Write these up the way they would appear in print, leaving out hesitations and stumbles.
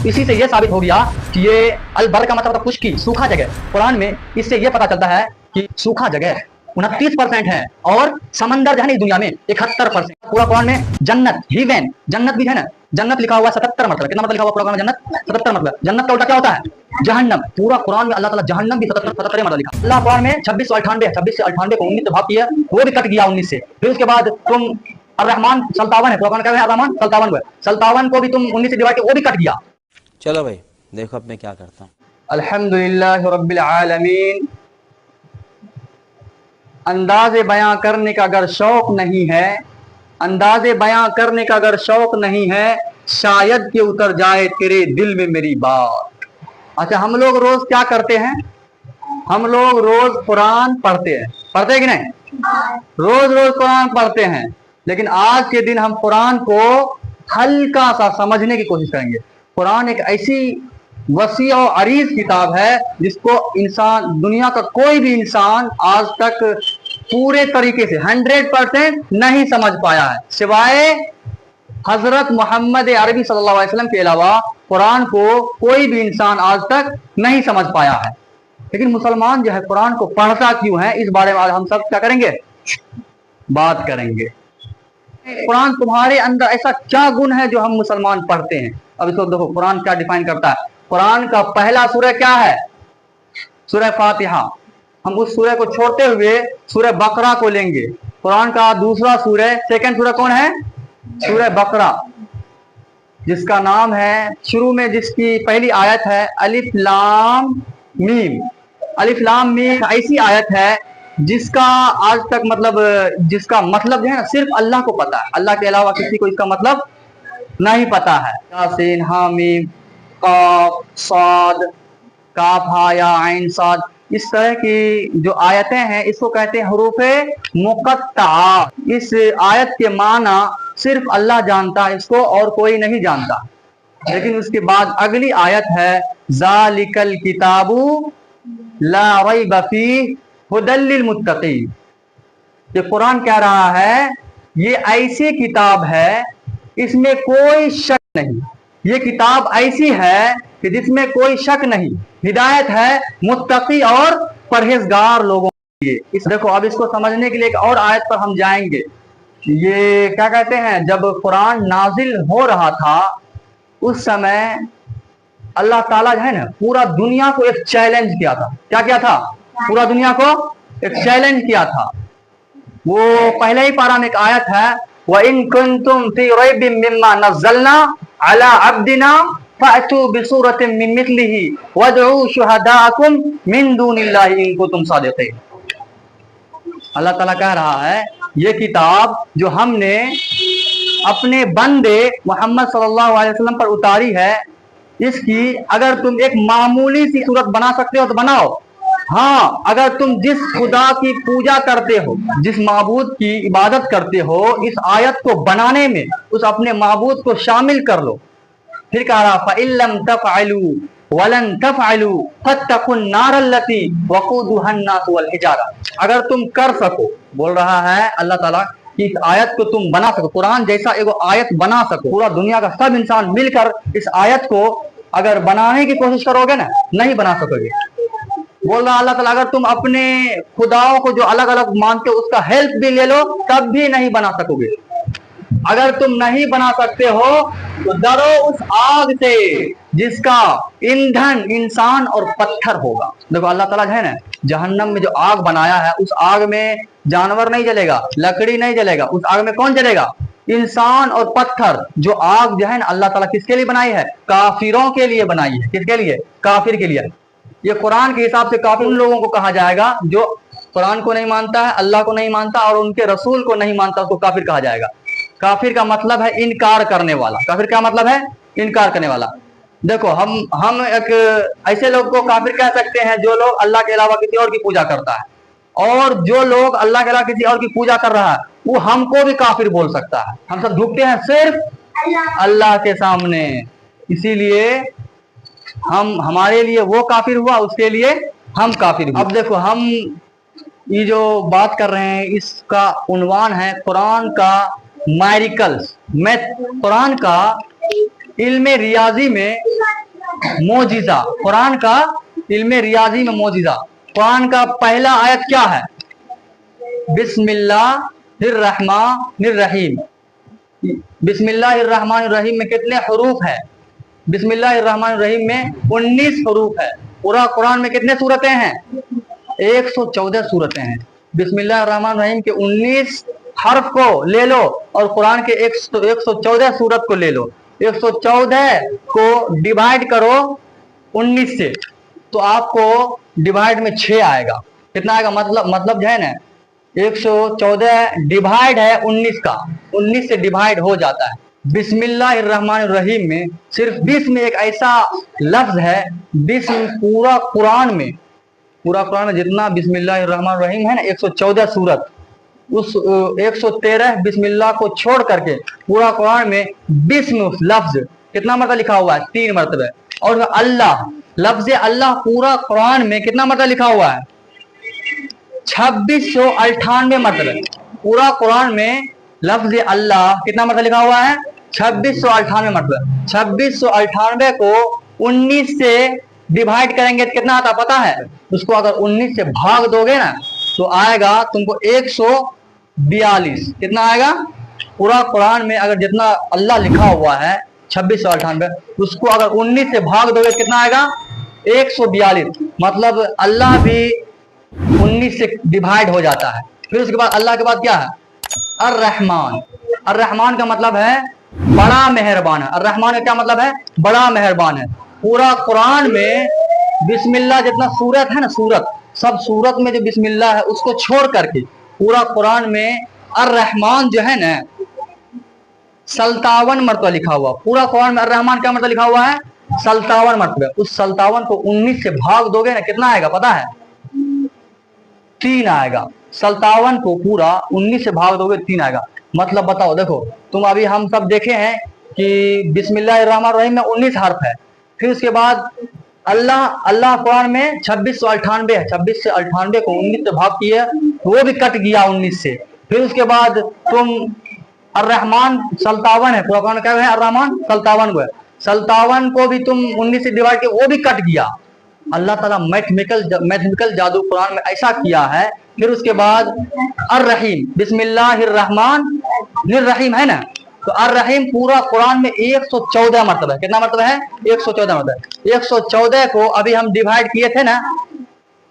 इसी से ये साबित हो गया कि ये अलबर का मतलब खुश्की, सूखा जगह। कुरान में इससे ये पता चलता है कि सूखा जगह 29% है और समंदर जो है ना इस दुनिया में 71%। पूरा कुरान में जन्नत, हीवेन, जन्नत भी है ना, जन्नत लिखा हुआ 77 मतलब। कितना मतलब लिखा हुआ पूरा कुरान में जन्नत? 77 मतलब। जन्नत का उल्टा क्या होता है? जहन्नम। पूरा कुरान में अल्लाह ताला जहन्नम भी 77 मतलब लिखा। अल्लाह कुरान में 26 से 98 को 19 से भाग किया, वो भी कट गया 19 से। फिर उसके बाद तुम अर्रहमान 57 है, कुरान का है अर्रहमान 57 को भी तुम 19 से डिवाइड किया, वो भी कट गया। चलो भाई देखो अब मैं क्या करता हूँ। अल्हम्दुलिल्लाह रब्बिल आलमीन। अंदाज़े बयां करने का अगर शौक नहीं है, अंदाज़े बयां करने का अगर शौक नहीं है, शायद कि उतर जाए तेरे दिल में मेरी बात। अच्छा, हम लोग रोज क्या करते हैं? हम लोग रोज कुरान पढ़ते हैं, पढ़ते हैं कि नहीं? रोज रोज कुरान पढ़ते हैं, लेकिन आज के दिन हम कुरान को हल्का सा समझने की कोशिश करेंगे। कुरान एक ऐसी वसी और अरीज किताब है जिसको इंसान, दुनिया का कोई भी इंसान आज तक पूरे तरीके से 100% नहीं समझ पाया है, सिवाय हजरत मोहम्मद अरबी सल्लल्लाहु अलैहि वसल्लम के अलावा कुरान को कोई भी इंसान आज तक नहीं समझ पाया है। लेकिन मुसलमान जो है कुरान को पढ़ता क्यों है, इस बारे में आज हम सब क्या करेंगे? बात करेंगे। कुरान तुम्हारे अंदर ऐसा क्या गुण है जो हम मुसलमान पढ़ते हैं? अब इसको देखो कुरान क्या डिफाइन करता है। कुरान का पहला सूरह क्या है? सूरह फातिहा। हम उस सूरह को छोड़ते हुए सूरह बकरा को लेंगे। कुरान का दूसरा सूरह, सेकंड सूरह कौन है? सूरह बकरा, जिसका नाम है, शुरू में जिसकी पहली आयत है अलिफ लाम मीम। अलिफ लाम मीम ऐसी आयत है जिसका आज तक मतलब, जिसका मतलब जो है ना सिर्फ अल्लाह को पता है, अल्लाह के अलावा किसी को इसका मतलब नहीं पता है। यासीन, हामीम, काफ, साद, काफ हा या आइन साद, इस तरह की जो आयतें हैं इसको कहते हैं हुरूफे मुक़त्ता। इस आयत के माना सिर्फ अल्लाह जानता है, इसको और कोई नहीं जानता। लेकिन उसके बाद अगली आयत है ज़ालिकल किताबु ला रैब फीह हुदल लिल मुत्तकीन। ये कुरान कह रहा है ये ऐसी किताब है इसमें कोई शक नहीं, ये किताब ऐसी है कि जिसमें कोई शक नहीं, हिदायत है मुत्तकी और परहेजगार लोगों के लिए। इस देखो, अब इसको समझने के लिए एक और आयत पर हम जाएंगे। ये क्या कहते हैं, जब कुरान नाजिल हो रहा था उस समय अल्लाह ताला जो है ना पूरा दुनिया को एक चैलेंज किया था। क्या किया था? पूरा दुनिया को एक चैलेंज किया था। वो पहले ही पारा में एक आयत है, व इन कुंतुम फी रैबिम मिम्मा नज़्ज़लना अला अब्दिना फअतू बिसूरतिन मिन मिस्लिही वदऊ शुहदाअकुम मिन दूनिल्लाहि इन कुंतुम सादिक़ीन। अल्लाह ताला कह रहा है ये किताब जो हमने अपने बंदे मोहम्मद सल्लल्लाहु अलैहि वसल्लम पर उतारी है, इसकी अगर तुम एक मामूली सी सूरत बना सकते हो तो बनाओ। हाँ, अगर तुम जिस खुदा की पूजा करते हो, जिस माबूद की इबादत करते हो, इस आयत को बनाने में उस अपने माबूद को शामिल कर लो। फिर कह रहा फ़इल्लम तफ़अलू वलन तफ़अलू फत्तकुन नारल्लती वक़ूदुहन नास वल हिजारा। अगर तुम कर सको, बोल रहा है अल्लाह ताला कि इस आयत को तुम बना सको, कुरान जैसा एगो आयत बना सको, पूरा दुनिया का सब इंसान मिलकर इस आयत को अगर बनाने की कोशिश करोगे ना, नहीं बना सकोगे। बोल रहा अल्लाह ताला अगर तुम अपने खुदाओं को जो अलग अलग मानते हो उसका हेल्प भी ले लो तब भी नहीं बना सकोगे। अगर तुम नहीं बना सकते हो तो डरो उस आग से जिसका ईंधन इंसान और पत्थर होगा। देखो अल्लाह ताला है ना जहन्नम में जो आग बनाया है, उस आग में जानवर नहीं जलेगा, लकड़ी नहीं जलेगा, उस आग में कौन जलेगा? इंसान और पत्थर। जो आग जो है ना अल्लाह ताला किसके लिए बनाई है? काफिरों के लिए बनाई है। किसके लिए? काफिर के लिए। ये कुरान के हिसाब से काफिर उन लोगों को कहा जाएगा जो कुरान को नहीं मानता है, अल्लाह को नहीं मानता और उनके रसूल को नहीं मानता, उसको काफिर कहा जाएगा। काफिर का मतलब है इनकार करने वाला। काफिर का मतलब है इनकार करने वाला। देखो हम एक ऐसे लोग को काफिर कह सकते हैं जो लोग अल्लाह के अलावा किसी और की पूजा करता है, और जो लोग अल्लाह के अलावा किसी और की पूजा कर रहा है वो हमको भी काफिर बोल सकता है। हम सब झुकते हैं सिर्फ अल्लाह के सामने, इसीलिए हम, हमारे लिए वो काफिर हुआ, उसके लिए हम काफिर हुए। अब देखो हम ये जो बात कर रहे हैं इसका उन्वान है कुरान का मैरिकल्स। मैं कुरान का इल्म रियाजी में मोजिजा, कुरान का इल्म रियाजी में मोजिजा, कुरान का पहला आयत क्या है? बिस्मिल्लाहिर्रहमानिर्रहीम। बिस्मिल्लाहिर्रहमानिर्रहीम में कितने हरूफ है? बिस्मिल्लाहिर्रहमानिर्रहीम में 19 हरूफ है। पूरा कुरान में कितने सूरतें हैं? 114 सूरतें हैं। बिस्मिल्लाहिर्रहमानिर्रहीम के 19 हर्फ को ले लो और कुरान के 114 सूरत को ले लो, 114 को डिवाइड करो 19 से, तो आपको डिवाइड में 6 आएगा। कितना आएगा? मतलब जो है ना 114 डिवाइड है 19 का, 19 से डिवाइड हो जाता है। बिस्मिल्लाहिर्रहमानिर्रहीम में सिर्फ बिस्म एक ऐसा लफ्ज है, बिस्म पूरा कुरान में जितना बिस्मिल्लाहिर्रहमानिर्रहीम है ना 114 सूरत, उस 113 बिस्मिल्लाह को छोड़ करके पूरा कुरान में बिस्म लफ्ज कितना मरतबा लिखा हुआ है? 3 मरतबे। और अल्लाह, लफ्ज अल्लाह पूरा कुरान में कितना मरतबा लिखा हुआ है? 2698 मरतबे। पूरा कुरान में लफ्ज अल्लाह कितना मरतबा लिखा हुआ है? 2698 मरतबे। 2698 को 19 से डिवाइड करेंगे तो कितना आता पता है? उसको अगर 19 से भाग दोगे ना तो आएगा तुमको 142। कितना आएगा? पूरा कुरान में अगर जितना अल्लाह लिखा हुआ है 2698, उसको अगर 19 से भाग दोगे कितना आएगा? 142। मतलब अल्लाह भी 19 से डिवाइड हो जाता है। फिर उसके बाद अल्लाह के बाद क्या है? अर्रहमान। अर्रहमान का मतलब है बड़ा मेहरबान है। अर्रहमान का क्या मतलब है? बड़ा मेहरबान है। पूरा कुरान में बिस्मिल्लाह जितना सूरत है ना, सूरत सब सूरत में जो बिस्मिल्लाह है उसको छोड़ करके पूरा कुरान में अर्रहमान जो है ना 57 मरतबा लिखा हुआ। पूरा कुरान में अर्रहमान क्या मतलब लिखा हुआ है? 57 मरतबा। उस 57 को 19 से भाग दोगे ना कितना आएगा पता है? 3 आएगा। 57 को पूरा 19 से भाग दोगे 3 आएगा। मतलब बताओ, देखो तुम अभी हम सब देखे हैं कि बिस्मिल्लाहिर्रहमानिर्रहीम में 19 हर्फ है। फिर उसके बाद अल्लाह कुरान में 2698 है। 26 से 98 को 19 से भाग किया, वो भी कट गया 19 से। फिर उसके बाद तुम अर्रहमान 57 है, पूरा कुरान क्या है? अर्रहमान 57 को है। 57 को भी तुम 19 से डिवाइड किया, वो भी कट गया। अल्लाह ताला मैथमेटिकल जादू कुरान में ऐसा किया है। फिर उसके बाद अर्रहीम, बिस्मिल्लाहिर्रहमानिर्रहीम है ना, तो अर्रहीम पूरा कुरान में 114 मरतबा है। कितना मरतबा है? 114 मरतबा। 114 को अभी हम डिवाइड किए थे ना,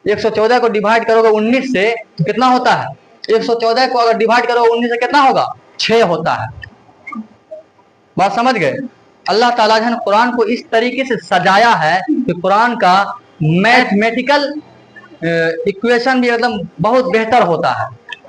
114 को डिवाइड करोगे 19 से तो कितना होता है? 114 को अगर डिवाइड करोगे 19 से कितना होगा? 6 होता है। बात समझ गए? अल्लाह ताला ने कुरान को इस तरीके से सजाया है कि कुरान का मैथमेटिकल इक्वेशन भी मतलब बहुत बेहतर होता है।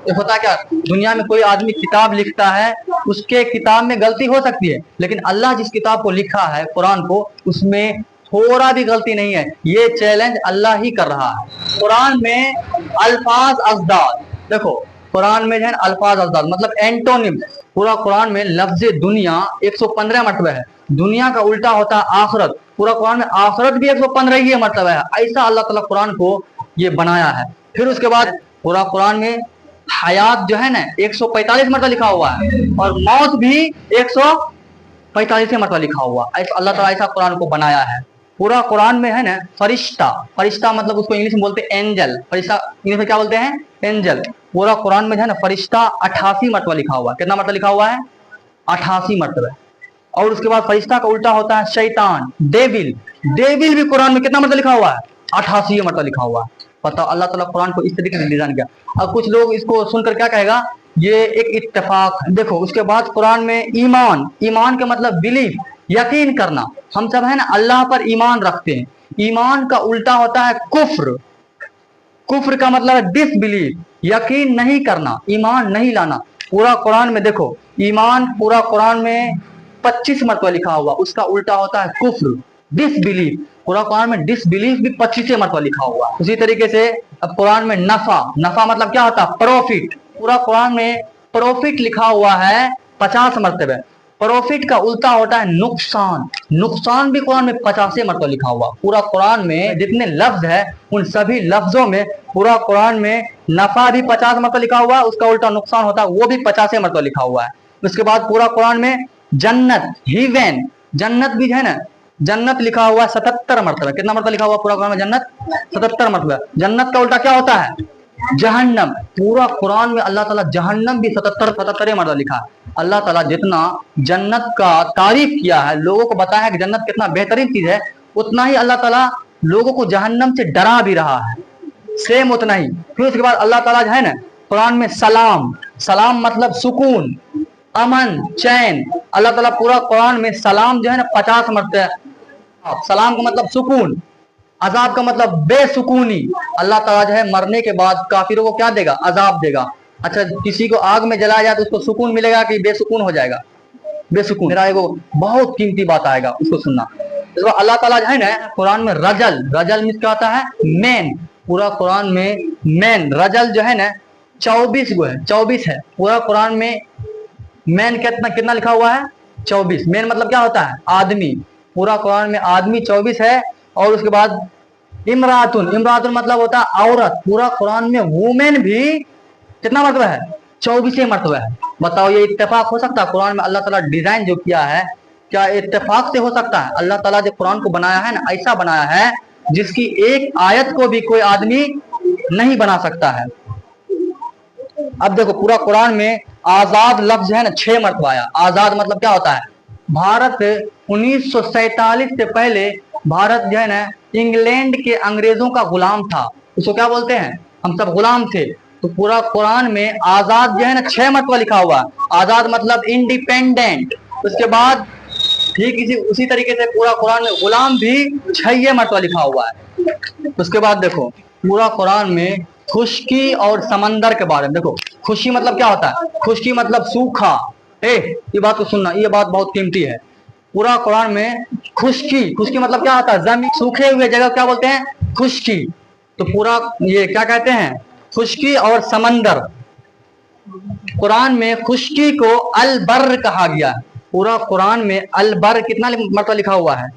ये होता क्या, दुनिया में कोई आदमी किताब लिखता है, उसके किताब में गलती हो सकती है, लेकिन अल्लाह जिस किताब को लिखा है कुरान को, उसमें थोड़ा भी गलती नहीं है। ये चैलेंज अल्लाह ही कर रहा है। कुरान में अल्फाज अज़दाद, देखो कुरान में जो है अल्फाज अज़दाद मतलब एंटोनिम। पूरा कुरान में लफ्ज दुनिया 115 मरतबा है। दुनिया का उल्टा होता है आखरत। पूरा कुरान में आखरत भी 115 ही मरतबा है। ऐसा अल्लाह ताला कुरान को ये बनाया है। फिर उसके बाद पूरा कुरान में हयात जो है ना 145 मरतबा लिखा हुआ है, और मौत भी 145 मरतबा लिखा हुआ। ऐसा अल्लाह ताला ऐसा कुरान को बनाया है। पूरा कुरान में है ना फरिश्ता, फरिश्ता मतलब उसको इंग्लिश में बोलते हैं एंजल। फरिश्ता इंग्लिश में क्या बोलते हैं? एंजल। पूरा कुरान में है ना फरिश्ता 88 मरतबा लिखा हुआ है। कितना मरतबा लिखा हुआ है? 88 मरतबा। और उसके बाद फरिश्ता का उल्टा होता है शैतान, डेविल। डेविल भी कुरान में कितना मरतबा लिखा हुआ है? 88 मरतबा लिखा हुआ है। बताओ, अल्लाह ताला कुरान को इस तरीके से डिजाइन किया। अब कुछ लोग इसको सुनकर क्या कहेगा, ये एक इत्तेफाक। देखो उसके बाद कुरान में ईमान, ईमान का मतलब बिलीफ, यकीन करना। हम सब है ना अल्लाह पर ईमान रखते हैं। ईमान का उल्टा होता है कुफ्र। कुफ्र का मतलब है डिसबिलीफ, यकीन नहीं करना, ईमान नहीं लाना। पूरा कुरान में देखो ईमान पूरा कुरान में 25 मरतबा लिखा हुआ, उसका उल्टा होता है कुफ्र, डिसबिलीफ। पूरा कुरान में डिसबिलीफ भी 25 मरतबा लिखा हुआ। उसी तरीके से अब कुरान में नफा, नफा मतलब क्या होता है? प्रॉफिट। पूरा कुरान में प्रॉफिट लिखा हुआ है 50 मरतबा। प्रॉफिट का उल्टा होता है नुकसान। नुकसान भी कुरान में 50 मरतबा लिखा हुआ। पूरा कुरान में जितने लफ्ज है उन सभी लफ्जों में पूरा कुरान में नफा भी 50 मरतबा लिखा हुआ है, उसका उल्टा नुकसान होता है वो भी 50 मरतबा लिखा हुआ है। उसके बाद पूरा कुरान में जन्नत, हेवन, जन्नत भी है ना, जन्नत लिखा हुआ है 77 मरतबा। कितना मरतबा लिखा हुआ पूरा कुरान में जन्नत? 77 मरतबा। जन्नत का उल्टा क्या होता है? जहन्नम। पूरा कुरान में अल्लाह ताला जहन्नम भी 77 मरतबा लिखा है। अल्लाह ताला जितना जन्नत का तारीफ किया है, लोगों को बताया है कि जन्नत कितना बेहतरीन चीज है, उतना ही अल्लाह ताला लोगों को जहन्नम से डरा भी रहा है, सेम उतना ही। फिर उसके बाद अल्लाह ताला जो है ना कुरान में सलाम, सलाम मतलब सुकून, अमन, चैन। अल्लाह ताला पूरा कुरान में सलाम जो है ना 50 मरतबा। सलाम का मतलब सुकून, अजाब का मतलब बेसुकूनी। अल्लाह ताला जो है मरने के बाद काफिरों को क्या देगा? अजाब देगा। अच्छा, किसी को आग में जलाया जाए तो उसको सुकून मिलेगा कि बेसुकून हो जाएगा? बेसुकून। मेरा एगो बहुत कीमती बात आएगा, उसको सुनना। तो अल्लाह ताला जो है ना कुरान में रजल, रजल मीन्स क्या होता है? मेन। पूरा कुरान में मेन रजल जो है ना 24 गो है, 24 है पूरा कुरान में। मेन कितना कितना लिखा हुआ है? 24। मेन मतलब क्या होता है? आदमी। पूरा कुरान में आदमी 24 है। और उसके बाद इमरातुन, इमरातुन मतलब होता है औरत। पूरा कुरान में वुमेन भी कितना मरतबा है? 24 मरतबा है। बताओ ये इत्तेफाक हो सकता है? कुरान में अल्लाह ताला डिजाइन जो किया है, क्या इत्तेफाक से हो सकता है? अल्लाह ताला जो कुरान को बनाया है ना, ऐसा बनाया है जिसकी एक आयत को भी कोई आदमी नहीं बना सकता है। अब देखो पूरा कुरान में आजाद लफ्ज है ना 6 मरतबा आया। आजाद मतलब क्या होता है? भारत 1947 से पहले भारत जो है ना इंग्लैंड के अंग्रेजों का गुलाम था। उसको क्या बोलते हैं? हम सब गुलाम थे। तो पूरा कुरान में आजाद जो है ना 6 मरतबा लिखा हुआ है। आजाद मतलब इंडिपेंडेंट। उसके बाद ठीक इसी उसी तरीके से पूरा कुरान में गुलाम भी 6 मरतबा लिखा हुआ है। उसके बाद देखो पूरा कुरान में खुश्की और समंदर के बारे में देखो। खुशी मतलब क्या होता है? खुश्की मतलब सूखा। ये बात को सुनना, ये बात बहुत कीमती है। पूरा कुरान में खुश्की, खुश्की मतलब क्या होता है? जमीन, सूखे हुए जगह क्या बोलते हैं? खुश्की। तो पूरा ये क्या कहते हैं? खुश्की और समंदर। कुरान में खुश्की को अल-बर कहा गया है। पूरा कुरान में अल-बर कितना मरतबा लिखा हुआ है?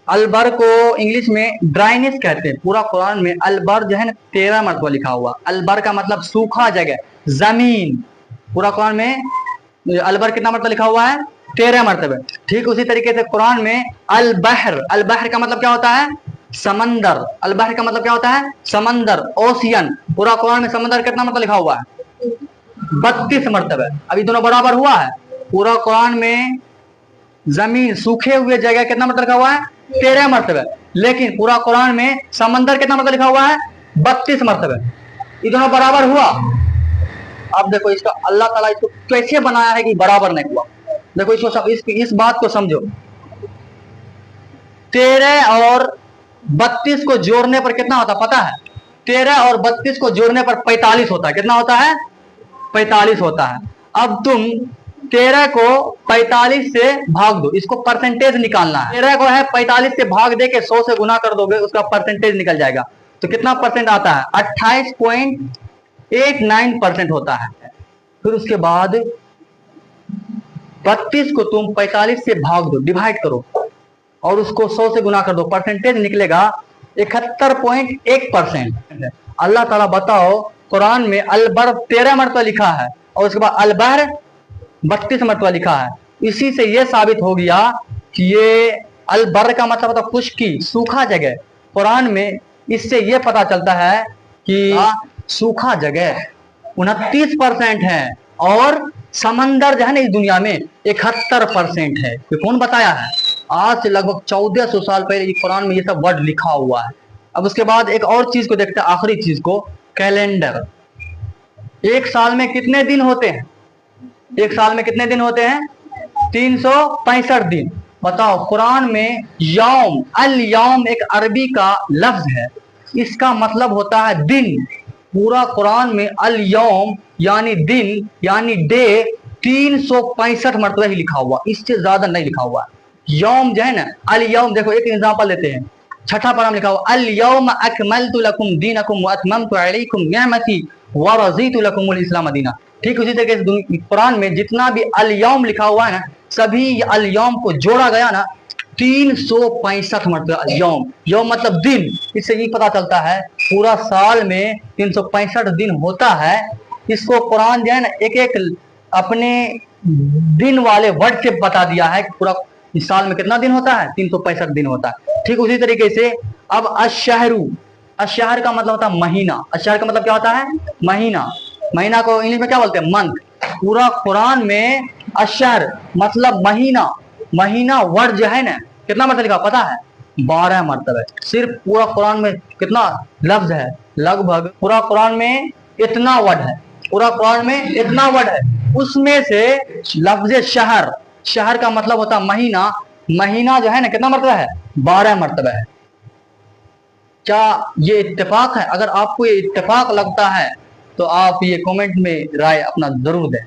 अल-बर को इंग्लिश में ड्राइनेस कहते हैं। पूरा कुरान में अल-बर जो है ना 13 मरतबा लिखा हुआ। अल-बर का मतलब सूखा जगह, जमीन। पूरा कुरान में अल-बर कितना मरतबा लिखा हुआ है? 13 मरतबा। ठीक उसी तरीके से कुरान में अल-बहर, अल-बहर का मतलब क्या होता है? समंदर। अल-बहर का मतलब क्या होता है? समंदर, ओशियन। पूरा कुरान में समंदर कितना मरतबा लिखा हुआ है? 32 मरतबा। अभी दोनों बराबर हुआ है। पूरा कुरान में जमीन, सूखे हुए जगह कितना मरतबा लिखा हुआ है? 13 मरतबा। लेकिन पूरा कुरान में समंदर कितना मरतबा लिखा हुआ है? 32 मरतबा। ये दोनों बराबर हुआ। अब देखो इसका अल्लाह ताला इसको कैसे बनाया है कि बराबर नहीं हुआ। देखो इसको सब इस बात को समझो। 13 और 32 को जोड़ने पर कितना होता पता है? 13 और 32 को जोड़ने पर 45 होता है। कितना होता है? 45 होता है। अब तुम 13 को 45 से भाग दो, इसको परसेंटेज निकालना है। 13 को है 45 से भाग दे के 100 से गुना कर दोगे, उसका परसेंटेज निकल जाएगा। तो कितना परसेंट आता है? 28.89% होता है। फिर उसके बाद 32 को तुम 45 से भाग दो, डिवाइड करो और उसको 100 से गुना कर दो, परसेंटेज निकलेगा 71.1%। अल्लाह ताला बताओ कुरान में अल-बर 13 मरतबा लिखा है और उसके बाद अल-बहर 32 मरतबा लिखा है। इसी से यह साबित हो गया कि ये अल-बर का मतलब होता है खुश्की, सूखा जगह। कुरान में इससे यह पता चलता है कि सूखा जगह 29% है और समंदर जो है ना इस दुनिया में 71% है। ये कौन बताया है? आज से लगभग 1400 साल पहले कुरान में ये सब वर्ड लिखा हुआ है। अब उसके बाद एक और चीज को देखते हैं, आखिरी चीज को, कैलेंडर। एक साल में कितने दिन होते हैं? एक साल में कितने दिन होते हैं? 365 दिन। बताओ कुरान में यौम, अल यौम एक अरबी का लफ्ज है, इसका मतलब होता है दिन। पूरा कुरान में अल यौम यानी दिन यानी डे 365 मरतबा ही लिखा हुआ, इससे ज्यादा नहीं लिखा हुआ। यौम जो है ना, अल यौम, देखो एक एग्जांपल लेते हैं। छठा पारा में लिखा हुआ अल यौम अकमलतु लकुम दीनकुम व अतममतु अलैकुम निअमती व रज़ीतु लकुमुल इस्लाम दीना। ठीक उसी तरीके से कुरान में जितना भी अल यौम लिखा हुआ है ना, सभी अल यौम को जोड़ा गया ना 365 मरतबा। यौम, यौम मतलब दिन। इससे ये पता चलता है पूरा साल में 365 दिन होता है। इसको कुरान जो है ना एक एक अपने दिन वाले वर्ड से बता दिया है। पूरा इस साल में कितना दिन होता है? 365 दिन होता है। ठीक उसी तरीके से अब अशहरु, अशहर का मतलब होता है महीना। अशहर का मतलब क्या होता है? महीना। महीना को इंग्लिश में क्या बोलते हैं? मंथ। पूरा कुरान में अशहर मतलब महीना, महीना वर्ड जो है ना, कितना मतलब लिखा पता है? 12 मरतबे। सिर्फ पूरा कुरान में कितना लफ्ज है? लगभग पूरा कुरान में इतना वर्ड है, पूरा कुरान में इतना वर्ड है, उसमें से लफ्ज शहर, शहर का मतलब होता है महीना, महीना जो है ना कितना मरतबा है? 12 मरतबा है। क्या ये इत्तेफाक है? अगर आपको ये इत्तेफाक लगता है तो आप ये कमेंट में राय अपना जरूर दें।